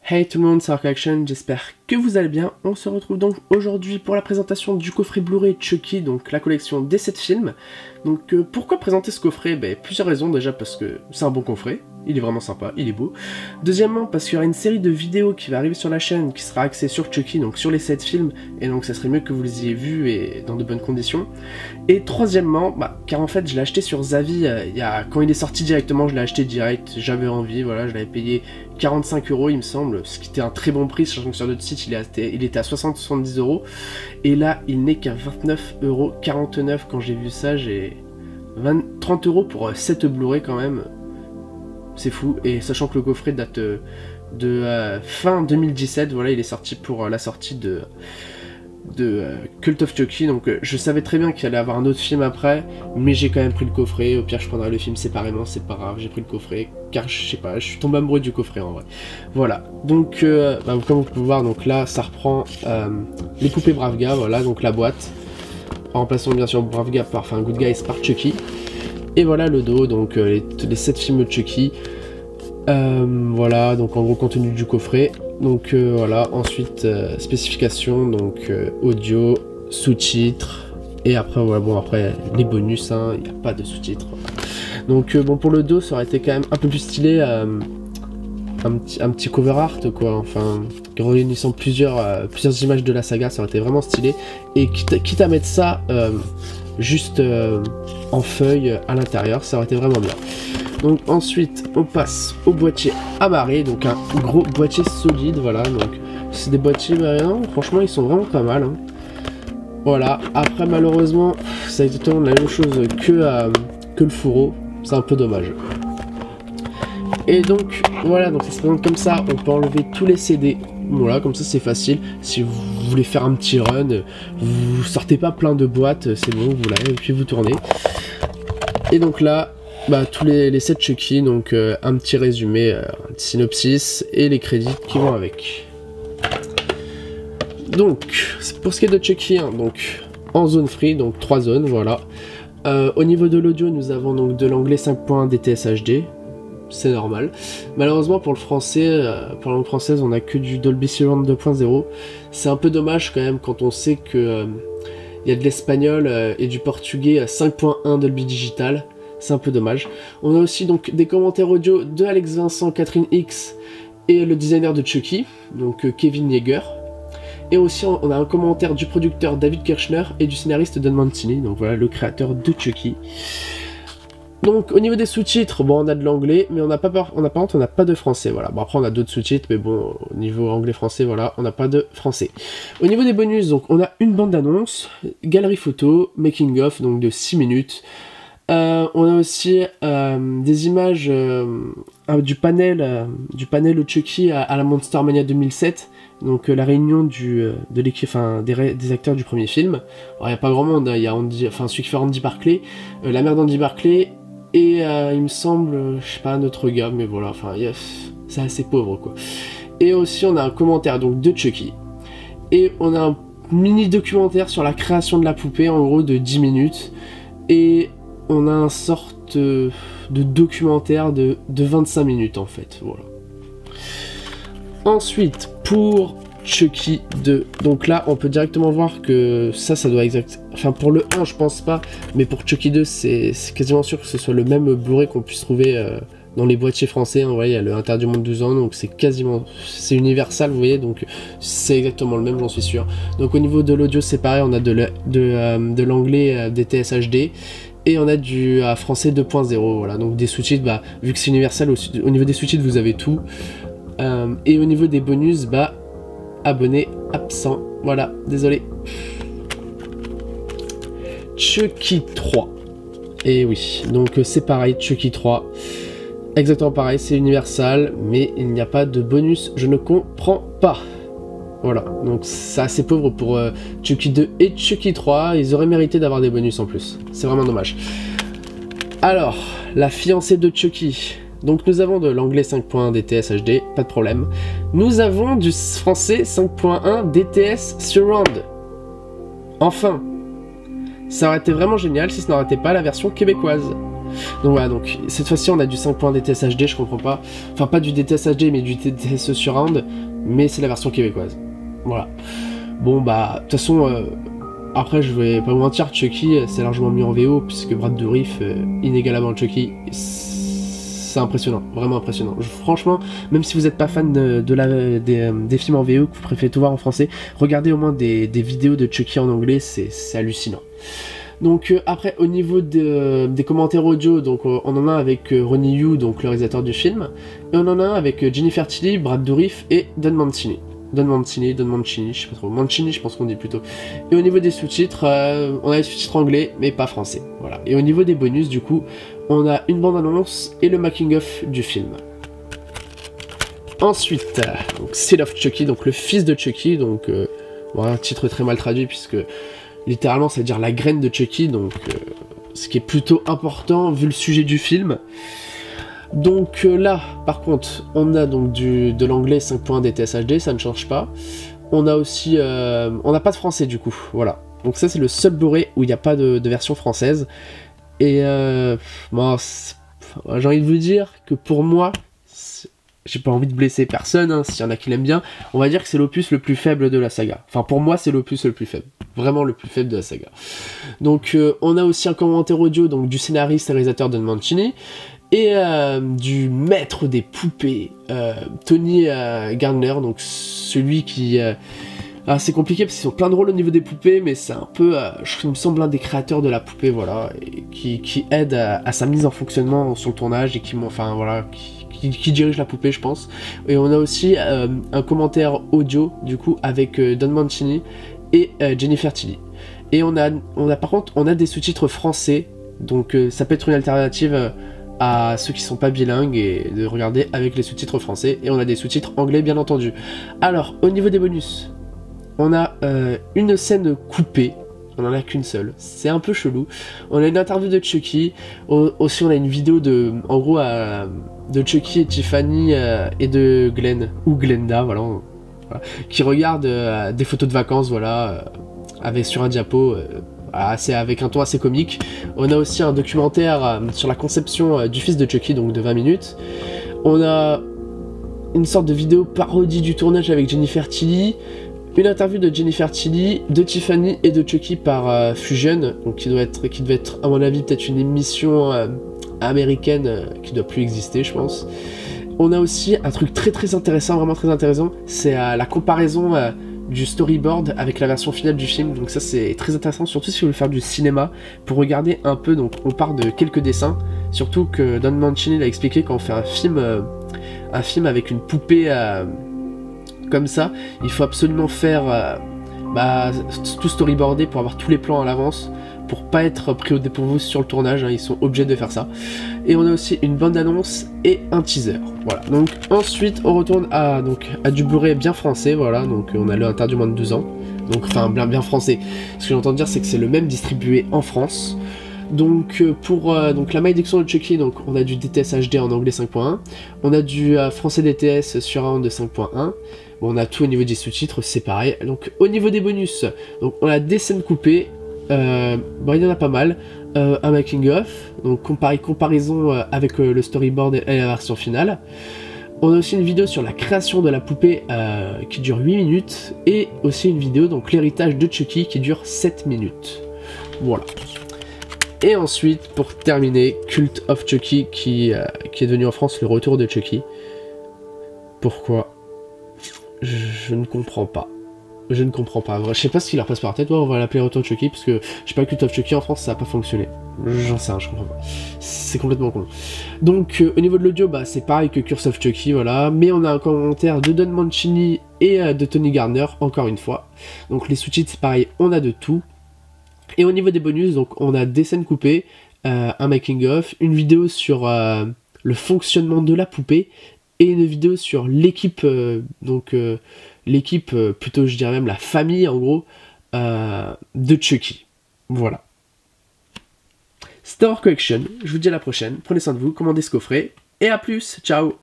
Hey tout le monde, c'est ArcAction, j'espère que vous allez bien. On se retrouve donc aujourd'hui pour la présentation du coffret Blu-ray Chucky, donc la collection des 7 films. Donc pourquoi présenter ce coffret? Plusieurs raisons, déjà parce que c'est un bon coffret, il est vraiment sympa, il est beau. Deuxièmement parce qu'il y aura une série de vidéos qui va arriver sur la chaîne qui sera axée sur Chucky, donc sur les 7 films, et donc ça serait mieux que vous les ayez vus et dans de bonnes conditions. Et troisièmement, car en fait je l'ai acheté sur Zavi, quand il est sorti directement, je l'ai acheté direct, j'avais envie, voilà, je l'avais payé 45 € il me semble, ce qui était un très bon prix, sachant que sur notre site il était à 60-70 €, et là il n'est qu'à 29,49 € quand j'ai vu ça. J'ai 30 € pour 7 Blu-ray quand même, c'est fou, et sachant que le coffret date de fin 2017, voilà, il est sorti pour la sortie de Cult of Chucky, donc je savais très bien qu'il allait avoir un autre film après, mais j'ai quand même pris le coffret. Au pire je prendrai le film séparément, c'est pas grave, j'ai pris le coffret, car je sais pas, je suis tombé amoureux du coffret en vrai. Voilà, donc comme vous pouvez voir, donc là ça reprend les poupées Bravga, voilà, donc la boîte, en remplaçant bien sûr Bravga par, Good Guys par Chucky, et voilà le dos, donc les 7 films de Chucky. Voilà, donc en gros contenu du coffret. Donc voilà, ensuite spécifications, donc audio, sous-titres, et après voilà, bon, après les bonus, il n'y a pas de sous-titres. Donc bon, pour le dos ça aurait été quand même un peu plus stylé, un petit cover art quoi, enfin réunissant plusieurs images de la saga, ça aurait été vraiment stylé, et quitte à mettre ça juste en feuille à l'intérieur, ça aurait été vraiment bien. Donc ensuite on passe au boîtier amarré, donc un gros boîtier solide, voilà, donc c'est des boîtiers, non, franchement ils sont vraiment pas mal, hein. Voilà, après malheureusement c'est exactement la même chose que le fourreau, c'est un peu dommage. Et donc voilà, donc ça se présente comme ça, on peut enlever tous les CD, voilà, comme ça c'est facile. Si vous voulez faire un petit run, vous sortez pas plein de boîtes, c'est bon, vous l'avez et puis vous tournez. Et donc là, tous les 7 Chucky, donc un petit résumé, un petit synopsis et les crédits qui vont avec. Donc, pour ce qui est de Chucky 1, donc en zone free, donc 3 zones, voilà. Au niveau de l'audio, nous avons donc de l'anglais 5.1 DTS HD, c'est normal. Malheureusement pour le français, pour la langue française, on a que du Dolby Surround 2.0. C'est un peu dommage quand même quand on sait que il y a de l'espagnol et du portugais à 5.1 Dolby Digital. C'est un peu dommage. On a aussi donc des commentaires audio de Alex Vincent, Catherine X et le designer de Chucky, donc Kevin Yeager. Et aussi on a un commentaire du producteur David Kirchner et du scénariste Don Mancini, donc voilà, le créateur de Chucky. Donc au niveau des sous-titres, bon, on a de l'anglais, mais on n'a pas de français, voilà. Bon, après on a d'autres sous-titres, mais bon, au niveau anglais-français, voilà, on n'a pas de français. Au niveau des bonus, donc on a une bande-annonce, galerie photo, making-of, donc de 6 minutes. On a aussi des images du panel Chucky à la Monster Mania 2007, donc la réunion de l'équipe, des acteurs du premier film. Alors il n'y a pas grand monde, il y a celui qui fait Andy Barclay, la mère d'Andy Barclay, et il me semble, je sais pas, un autre gars, mais voilà, c'est assez pauvre quoi. Et aussi on a un commentaire donc de Chucky, et on a un mini documentaire sur la création de la poupée, en gros de 10 minutes, et on a un sorte de documentaire de 25 minutes en fait, voilà. Ensuite, pour Chucky 2, donc là on peut directement voir que ça doit pour le 1 je pense pas, mais pour Chucky 2 c'est quasiment sûr que ce soit le même Blu-ray qu'on puisse trouver dans les boîtiers français, hein. Voilà, il y a le Interdit moins de 12 ans, donc c'est Universal, vous voyez, donc c'est exactement le même, j'en suis sûr. Donc au niveau de l'audio c'est pareil, on a de l'anglais DTS HD, et on a du français 2.0, voilà, donc des sous-titres, vu que c'est Universal, au niveau des sous-titres vous avez tout. Et au niveau des bonus, abonné absent, voilà, désolé. Chucky 3, et oui, donc c'est pareil, Chucky 3, exactement pareil, c'est Universal, mais il n'y a pas de bonus, je ne comprends pas. Voilà, donc c'est assez pauvre pour Chucky 2 et Chucky 3, ils auraient mérité d'avoir des bonus en plus, c'est vraiment dommage. Alors, la fiancée de Chucky, donc nous avons de l'anglais 5.1 DTS HD, pas de problème. Nous avons du français 5.1 DTS Surround. Enfin, ça aurait été vraiment génial si ce n'aurait été pas la version québécoise. Donc voilà, donc cette fois-ci on a du 5 points DTS HD, je comprends pas. Enfin pas du DTS HD mais du DTS Surround, mais c'est la version québécoise. Voilà. Bon bah, de toute façon, après je vais pas vous mentir, Chucky c'est largement mieux en VO, puisque Brad Dourif, inégalement Chucky, c'est impressionnant, vraiment impressionnant. Franchement, même si vous n'êtes pas fan des films en VO, que vous préférez tout voir en français, regardez au moins des vidéos de Chucky en anglais, c'est hallucinant. Donc après, au niveau des commentaires audio, donc on en a avec Ronnie Yu, donc le réalisateur du film, et on en a un avec Jennifer Tilly, Brad Dourif et Don Mancini, je sais pas trop, Mancini je pense qu'on dit plutôt. Et au niveau des sous-titres, on a les sous-titres anglais, mais pas français, voilà. Et au niveau des bonus, du coup, on a une bande-annonce et le making-of du film. Ensuite, donc Seed of Chucky, donc le fils de Chucky, donc bon, un titre très mal traduit puisque littéralement ça veut dire la graine de Chucky, donc ce qui est plutôt important vu le sujet du film. Donc là, par contre, on a donc de l'anglais 5.1 DTS HD, ça ne change pas. On a aussi, on n'a pas de français du coup, voilà. Donc ça c'est le seul Blu-ray où il n'y a pas de version française. Et bon, j'ai envie de vous dire que pour moi, j'ai pas envie de blesser personne, hein, s'il y en a qui l'aiment bien, on va dire que c'est l'opus le plus faible de la saga. Enfin pour moi c'est l'opus le plus faible, vraiment le plus faible de la saga. Donc on a aussi un commentaire audio donc, du scénariste et réalisateur Don Mancini, et du maître des poupées, Tony Gardner, donc celui qui... c'est compliqué parce qu'ils ont plein de rôles au niveau des poupées, mais c'est un peu, il me semble, un des créateurs de la poupée, voilà, et qui aide à sa mise en fonctionnement sur le tournage et qui dirige la poupée, je pense. Et on a aussi un commentaire audio, du coup, avec Don Mancini et Jennifer Tilly. Et on a par contre, on a des sous-titres français, donc ça peut être une alternative à ceux qui sont pas bilingues et de regarder avec les sous-titres français. Et on a des sous-titres anglais, bien entendu. Alors, au niveau des bonus, on a une scène coupée, on n'en a qu'une seule, c'est un peu chelou. On a une interview de Chucky, aussi on a une vidéo en gros, de Chucky et Tiffany et de Glenn, ou Glenda, voilà, qui regardent des photos de vacances, voilà, sur un diapo, avec un ton assez comique. On a aussi un documentaire sur la conception du fils de Chucky, donc de 20 minutes. On a une sorte de vidéo parodie du tournage avec Jennifer Tilly, une interview de Jennifer Tilly, de Tiffany et de Chucky par Fusion, donc qui devait être à mon avis peut-être une émission américaine qui doit plus exister, je pense. On a aussi un truc très intéressant, vraiment très intéressant, c'est la comparaison du storyboard avec la version finale du film. Donc ça c'est très intéressant, surtout si vous voulez faire du cinéma, pour regarder un peu. Donc on part de quelques dessins, surtout que Don Mancini l'a expliqué, quand on fait un film avec une poupée comme ça, il faut absolument faire tout storyboardé pour avoir tous les plans à l'avance, pour pas être pris au dépourvu sur le tournage, hein, ils sont obligés de faire ça. Et on a aussi une bande-annonce et un teaser. Voilà, donc ensuite on retourne à du Blu-ray bien français, voilà, donc on a l'interdit moins de 2 ans, donc enfin bien français. Ce que j'entends dire c'est que c'est le même distribué en France. Donc pour la malédiction de Chucky, donc on a du DTS HD en anglais 5.1, on a du français DTS Surround de 5.1, bon, on a tout au niveau des sous-titres, c'est pareil. Donc au niveau des bonus, donc on a des scènes coupées, bon, il y en a pas mal, un making of, donc comparaison avec le storyboard et la version finale. On a aussi une vidéo sur la création de la poupée qui dure 8 minutes, et aussi une vidéo, donc l'héritage de Chucky, qui dure 7 minutes. Voilà. Et ensuite, pour terminer, Cult of Chucky, qui est devenu en France le retour de Chucky. Pourquoi? Je ne comprends pas. Je ne comprends pas. Je sais pas ce qui leur passe par la tête. Ouais, on va l'appeler Retour de Chucky, parce que je sais pas, Cult of Chucky en France ça a pas fonctionné. J'en sais rien, je comprends pas. C'est complètement con. Donc au niveau de l'audio, bah c'est pareil que Curse of Chucky, voilà. Mais on a un commentaire de Don Mancini et de Tony Gardner, encore une fois. Donc les sous-titres, c'est pareil, on a de tout. Et au niveau des bonus, donc on a des scènes coupées, un making of, une vidéo sur le fonctionnement de la poupée, et une vidéo sur l'équipe, l'équipe, plutôt je dirais même la famille en gros, de Chucky. Voilà. C'était Horror Collection, je vous dis à la prochaine, prenez soin de vous, commandez ce coffret, et à plus, ciao.